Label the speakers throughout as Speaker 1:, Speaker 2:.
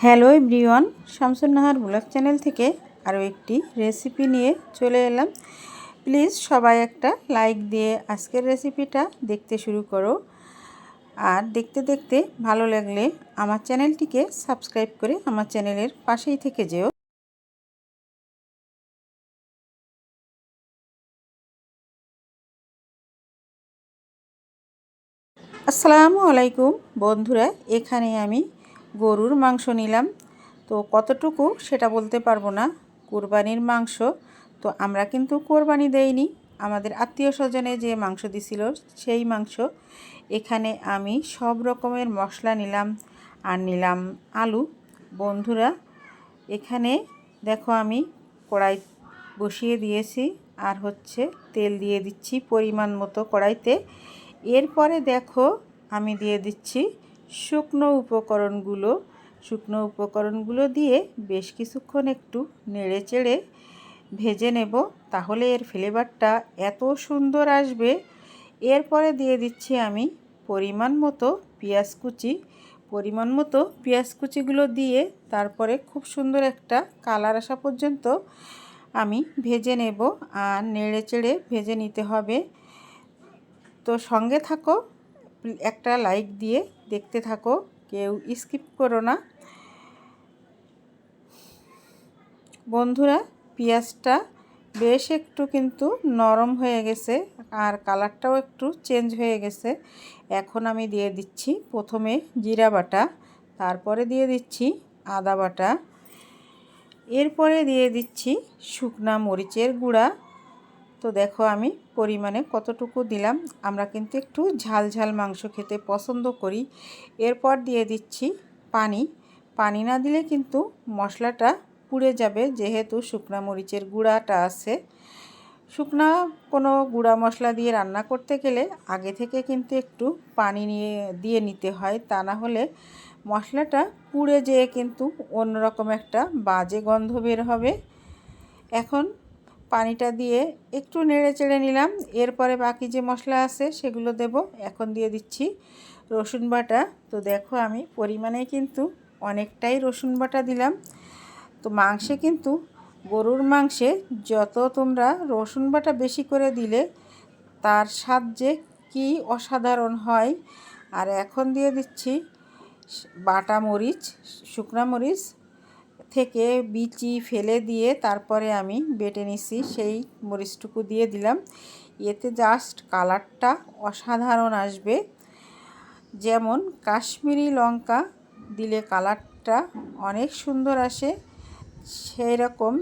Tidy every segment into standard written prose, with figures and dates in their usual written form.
Speaker 1: Hello everyone, Shamsun Nahar blog channel থেকে আরও একটি রেসিপি নিয়ে চলে এলাম। প্লিজ সবাই একটা লাইক দিয়ে আজকের রেসিপিটা দেখতে শুরু করো, আর দেখতে দেখতে ভালো লাগলে আমার চ্যানেলটিকে সাবস্ক্রাইব করে আমার চ্যানেলের পাশেই থেকে যেও। আসসালামু আলাইকুম বন্ধুরা, এখানে আমি গরুর মাংস নিলাম। তো কতটুকু সেটা বলতে পারবো না, কুরবানির মাংস। তো আমরা কিন্তু কোরবানি দেইনি, আমাদের আত্মীয় স্বজনে যে মাংস দিছিল সেই মাংস। এখানে আমি সব রকমের মশলা নিলাম, আর নিলাম আলু। বন্ধুরা, এখানে দেখো আমি কড়াই বসিয়ে দিয়েছি, আর তেল দিয়ে দিচ্ছি পরিমাণ মতো কড়াইতে। এরপরে দেখো আমি দিয়ে দিচ্ছি শুকনো উপকরণগুলো দিয়ে বেশ কিছুক্ষণ একটু নেড়ে চেড়ে ভেজে নেব, তাহলে এর ফ্লেভারটা এত সুন্দর আসবে। এরপরে দিয়ে দিচ্ছি আমি পরিমাণ মতো পেঁয়াজ কুচিগুলো দিয়ে তারপরে খুব সুন্দর একটা কালার আসা পর্যন্ত আমি ভেজে নেব, আর নেড়ে চেড়ে ভেজে নিতে হবে। তো সঙ্গে থাকো, একটা লাইক দিয়ে দেখতে থাকো, কেউ স্কিপ করো না। বন্ধুরা, পেঁয়াজটা বেশ একটু কিন্তু নরম হয়ে গেছে, আর কালারটাও একটু চেঞ্জ হয়ে গেছে। এখন আমি দিয়ে দিচ্ছি প্রথমে জিরা বাটা, তারপরে দিয়ে দিচ্ছি আদা বাটা, এরপরে দিয়ে দিচ্ছি শুকনা মরিচের গুঁড়া। তো দেখো আমি পরিমাণে কতটুকু দিলাম, আমরা কিন্তু একটু ঝাল ঝাল মাংস খেতে পছন্দ করি। এরপর দিয়ে দিচ্ছি পানি না দিলে কিন্তু মশলাটা পুড়ে যাবে, যেহেতু শুকনা মরিচের গুঁড়াটা আছে। শুকনা কোনো গুঁড়া মশলা দিয়ে রান্না করতে গেলে আগে থেকে কিন্তু একটু পানি দিয়ে নিতে হয়, তা না হলে মশলাটা পুড়ে যেয়ে কিন্তু অন্যরকম একটা বাজে গন্ধ বের হবে। এখন পানিটা দিয়ে একটু নেড়ে চেড়ে নিলাম, এরপরে বাকি যে মশলা আছে সেগুলো দেব। এখন দিয়ে দিচ্ছি রসুন বাটা। তো দেখো আমি পরিমাণে কিন্তু অনেকটাই রসুন বাটা দিলাম। তো গরুর মাংসে যত তোমরা রসুন বাটা বেশি করে দিলে তার স্বাদ যে কী অসাধারণ হয়। আর এখন দিয়ে দিচ্ছি বাটা মরিচ, শুকনা মরিচ থেকে বিচি ফেলে দিয়ে তারপরে আমি বেটে নিছি, সেই মরিচটুকু দিয়ে দিলাম। এতে জাস্ট কালারটা অসাধারণ আসবে। যেমন কাশ্মীরি লঙ্কা দিলে কালারটা অনেক সুন্দর আসে, সেই রকম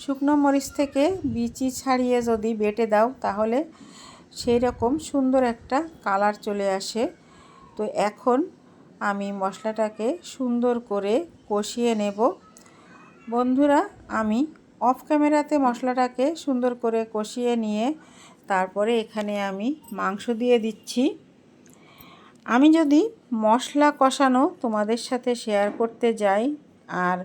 Speaker 1: শুকনো মরিচ থেকে বিচি ছাড়িয়ে যদি বেটে দাও তাহলে সেই রকম সুন্দর একটা কালার চলে আসে। তো এখন আমি মশলাটাকে সুন্দর করে কষিয়ে নেব। বন্ধুরা, আমি অফ ক্যামেরাতে মশলাটাকে সুন্দর করে কষিয়ে নিয়ে তারপরে এখানে আমি মাংস দিয়ে দিচ্ছি। আমি যদি মশলা কষানো তোমাদের সাথে শেয়ার করতে যাই, আর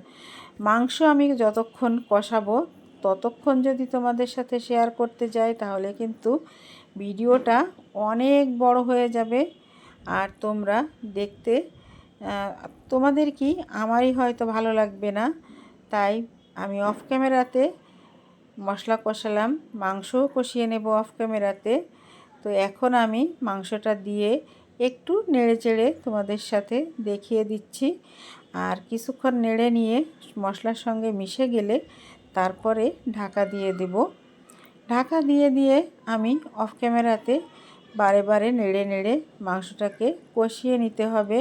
Speaker 1: মাংস আমি যতক্ষণ কষাবো ততক্ষণ যদি তোমাদের সাথে শেয়ার করতে যাই, তাহলে কিন্তু ভিডিওটা অনেক বড় হয়ে যাবে, আর তোমরা দেখতে তোমাদের কি আমারই হয়তো ভালো লাগবে না। তাই আমি অফ ক্যামেরাতে মশলা কষালাম, মাংসও কষিয়ে নেব অফ ক্যামেরাতে। তো এখন আমি মাংসটা দিয়ে একটু নেড়ে চেড়ে তোমাদের সাথে দেখিয়ে দিচ্ছি, আর কিছুক্ষণ নেড়ে নিয়ে মশলার সঙ্গে মিশে গেলে তারপরে ঢাকা দিয়ে দেব। ঢাকা দিয়ে আমি অফ ক্যামেরাতে বারে বারে নেড়ে নেড়ে মাংসটাকে কষিয়ে নিতে হবে।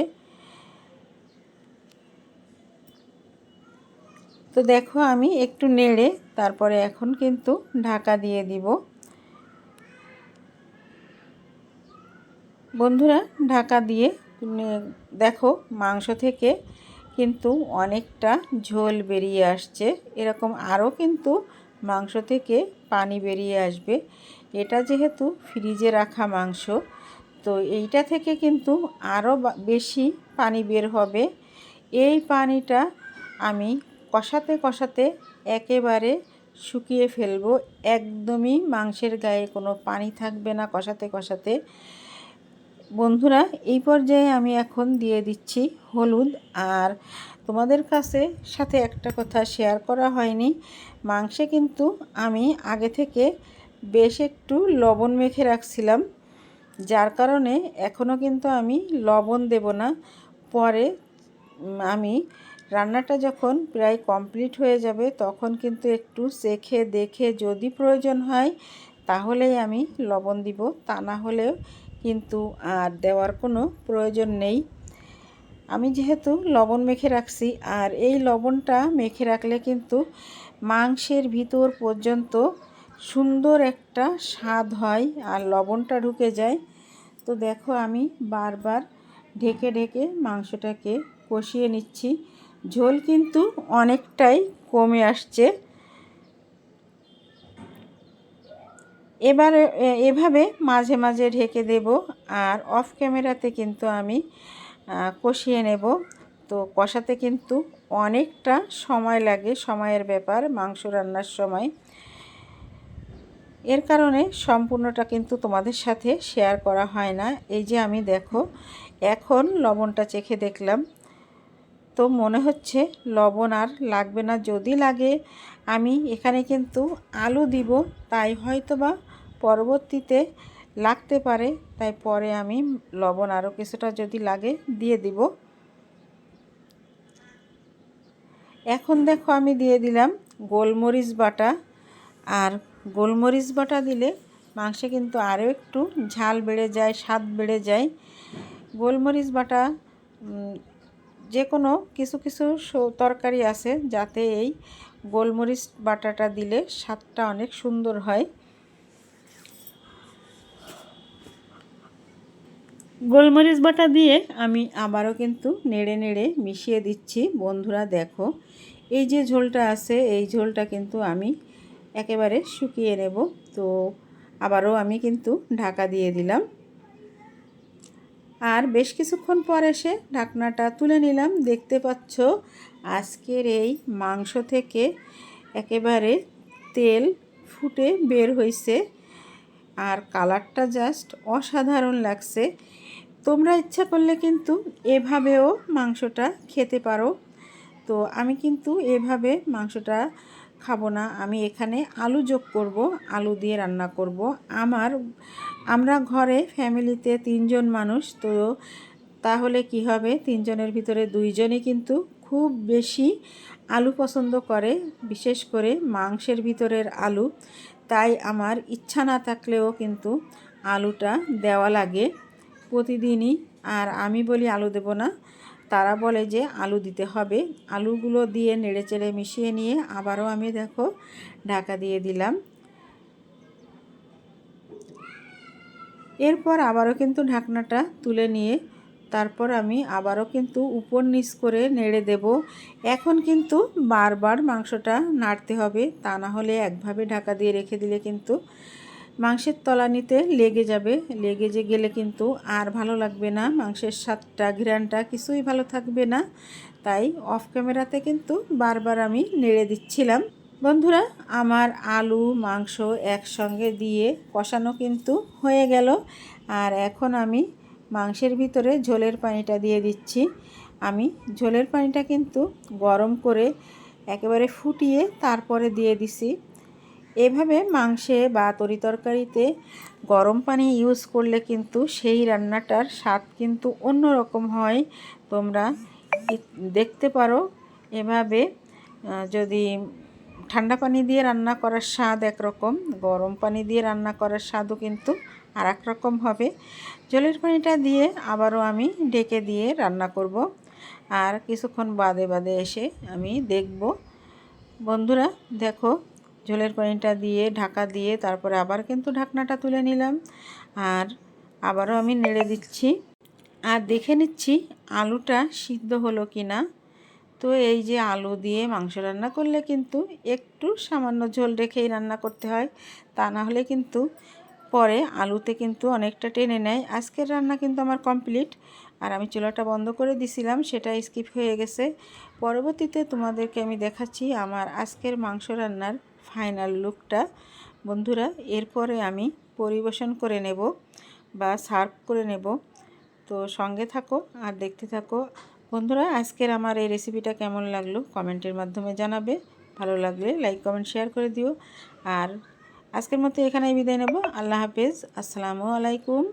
Speaker 1: তো দেখো আমি একটু নেড়ে তারপরে এখন কিন্তু ঢাকা দিয়ে দিব। বন্ধুরা, ঢাকা দিয়ে দেখো মাংস থেকে কিন্তু অনেকটা ঝোল বেরিয়ে আসছে, এরকম আরও কিন্তু মাংস থেকে পানি বেরিয়ে আসবে। এটা যেহেতু ফ্রিজে রাখা মাংস, তো এইটা থেকে কিন্তু আরও বেশি পানি বের হবে। এই পানিটা আমি কষাতে কষাতে একেবারে শুকিয়ে ফেলবো, একদমই মাংসের গায়ে কোনো পানি থাকবে না কষাতে কষাতে। বন্ধুরা, এই পর্যায়ে আমি এখন দিয়ে দিচ্ছি হলুদ। আর তোমাদের সাথে একটা কথা শেয়ার করা হয়নি, মাংসে কিন্তু আমি আগে থেকে বেশ একটু লবণ মেখে রাখছিলাম, যার কারণে এখনও কিন্তু আমি লবণ দেব না। পরে আমি রান্নাটা যখন প্রায় কমপ্লিট হয়ে যাবে তখন কিন্তু একটু চেখে দেখে যদি প্রয়োজন হয় তাহলেই আমি লবণ দিব, তা না হলেও কিন্তু আর দেওয়ার কোনো প্রয়োজন নেই। আমি যেহেতু লবণ মেখে রাখছি, আর এই লবণটা মেখে রাখলে কিন্তু মাংসের ভিতর পর্যন্ত সুন্দর একটা স্বাদ হয় আর লবণটা ঢুকে যায়। তো দেখো আমি বারবার ঢেকে ঢেকে মাংসটাকে কষিয়ে নিচ্ছি। ঝোল কিন্তু অনেকটাই কমে আসছে। এবারে এভাবে মাঝে মাঝে ঢেকে দেব, আর অফ ক্যামেরাতে কিন্তু আমি কষিয়ে নেব। তো কষাতে কিন্তু অনেকটা সময় লাগে, সময়ের ব্যাপার মাংস রান্নার সময়। এর কারণে সম্পূর্ণটা কিন্তু তোমাদের সাথে শেয়ার করা হয় না। এই যে আমি দেখো এখন লবণটা চেখে দেখলাম, তো মনে হচ্ছে লবণ আর লাগবে না। যদি লাগে আমি এখানে কিন্তু আলু দিব, তাই হয়তোবা পরবর্তীতে লাগতে পারে, তাই পরে আমি লবণ আরও কিছুটা যদি লাগে দিয়ে দিব। এখন দেখো আমি দিয়ে দিলাম গোলমরিচ বাটা। আর গোলমরিচ বাটা দিলে মাংসে কিন্তু আরও একটু ঝাল বেড়ে যায়, স্বাদ বেড়ে যায়। গোলমরিচ বাটা যে কোনো কিছু কিছু তরকারি আছে যাতে এই গোলমরিচ বাটাটা দিলে স্বাদটা অনেক সুন্দর হয়। গোলমরিচ বাটা দিয়ে আমি আবারও কিন্তু নেড়ে নেড়ে মিশিয়ে দিচ্ছি। বন্ধুরা দেখো এই যে ঝোলটা আছে, এই ঝোলটা কিন্তু আমি একেবারে শুকিয়ে নেব। তো আবারও আমি কিন্তু ঢাকা দিয়ে দিলাম, আর বেশ কিছুক্ষণ পর এসে ঢাকনাটা তুলে নিলাম। দেখতে পাচ্ছ আজকের এই মাংস থেকে একেবারে তেল ফুটে বের হয়েছে, আর কালারটা জাস্ট অসাধারণ লাগছে। তোমরা ইচ্ছা করলে কিন্তু এভাবেও মাংসটা খেতে পারো। তো আমি কিন্তু এভাবে মাংসটা খাবো না, আমি এখানে আলু যোগ করব, আলু দিয়ে রান্না করব। আমরা ঘরে ফ্যামিলিতে 3 জন মানুষ, তো তাহলে কি হবে 3 জনের ভিতরে 2 জনই কিন্তু খুব বেশি আলু পছন্দ করে, বিশেষ করে মাংসের ভিতরের আলু। তাই আমার ইচ্ছা না থাকলেও কিন্তু আলুটা দেওয়া লাগে প্রতিদিনই। আর আমি বলি আলু দেব না, তারা বলে যে আলু দিতে হবে। আলুগুলো দিয়ে নেড়েচেড়ে মিশিয়ে নিয়ে আবারও আমি দেখো ঢাকা দিয়ে দিলাম। এরপর আবারও কিন্তু ঢাকনাটা তুলে নিয়ে তারপর আমি আবারও কিন্তু উপর নিচ করে নেড়ে দেব। এখন কিন্তু বারবার মাংসটা নাড়তে হবে, তা না হলে একভাবে ঢাকা দিয়ে রেখে দিলে কিন্তু মাংসের তলানিতে লেগে যাবে। গেলে কিন্তু আর ভালো লাগবে না, মাংসের স্বাদটা ঘ্রাণটা কিছুই ভালো থাকবে না। তাই অফ ক্যামেরাতে কিন্তু বারবার আমি নেড়ে দিচ্ছিলাম। বন্ধুরা আমার আলু মাংস একসঙ্গে দিয়ে কষানো কিন্তু হয়ে গেল। আর এখন আমি মাংসের ভিতরে ঝোলের পানিটা দিয়ে দিচ্ছি। আমি ঝোলের পানিটা কিন্তু গরম করে একেবারে ফুটিয়ে তারপরে দিয়ে দিছি। এভাবে মাংসে বা তরিতরকারিতে গরম পানি ইউজ করলে কিন্তু সেই রান্নাটার স্বাদ কিন্তু অন্য রকম হয়। তোমরা দেখতে পারো এভাবে। যদি ঠান্ডা পানি দিয়ে রান্না করার স্বাদ একরকম, গরম পানি দিয়ে রান্না করার স্বাদও কিন্তু আর এক রকম হবে। জলের পানিটা দিয়ে আবারও আমি ঢেকে দিয়ে রান্না করব, আর কিছুক্ষণ বাদে বাদে এসে আমি দেখব। বন্ধুরা দেখো ঝোলের পানিটা দিয়ে ঢাকা দিয়ে তারপরে আবার কিন্তু ঢাকনাটা তুলে নিলাম, আর আবারও আমি নেড়ে দিচ্ছি আর দেখে নিচ্ছি আলুটা সিদ্ধ হলো কি না। তো এই যে আলু দিয়ে মাংস রান্না করলে কিন্তু একটু সামান্য ঝোল রেখেই রান্না করতে হয়, তা না হলে কিন্তু পরে আলুতে কিন্তু অনেকটা টেনে নেয়। আজকের রান্না কিন্তু আমার কমপ্লিট, আর আমি চুলাটা বন্ধ করে দিছিলাম, সেটা স্কিপ হয়ে গেছে। পরবর্তীতে তোমাদেরকে আমি দেখাচ্ছি আমার আজকের মাংস রান্নার ফাইনাল লুকটা। বন্ধুরা এরপরে আমি পরিবেশন করে নেব বা সার্ভ করে নেব। তো সঙ্গে থাকো আর দেখতে থাকো। বন্ধুরা, আজকের আমার এই রেসিপিটা কেমন লাগলো কমেন্টের মাধ্যমে জানাবে। ভালো লাগলে লাইক কমেন্ট শেয়ার করে দিও। আর আজকের মতো এখানেই বিদায় নেব। আল্লাহ হাফেজ, আসসালামু আলাইকুম।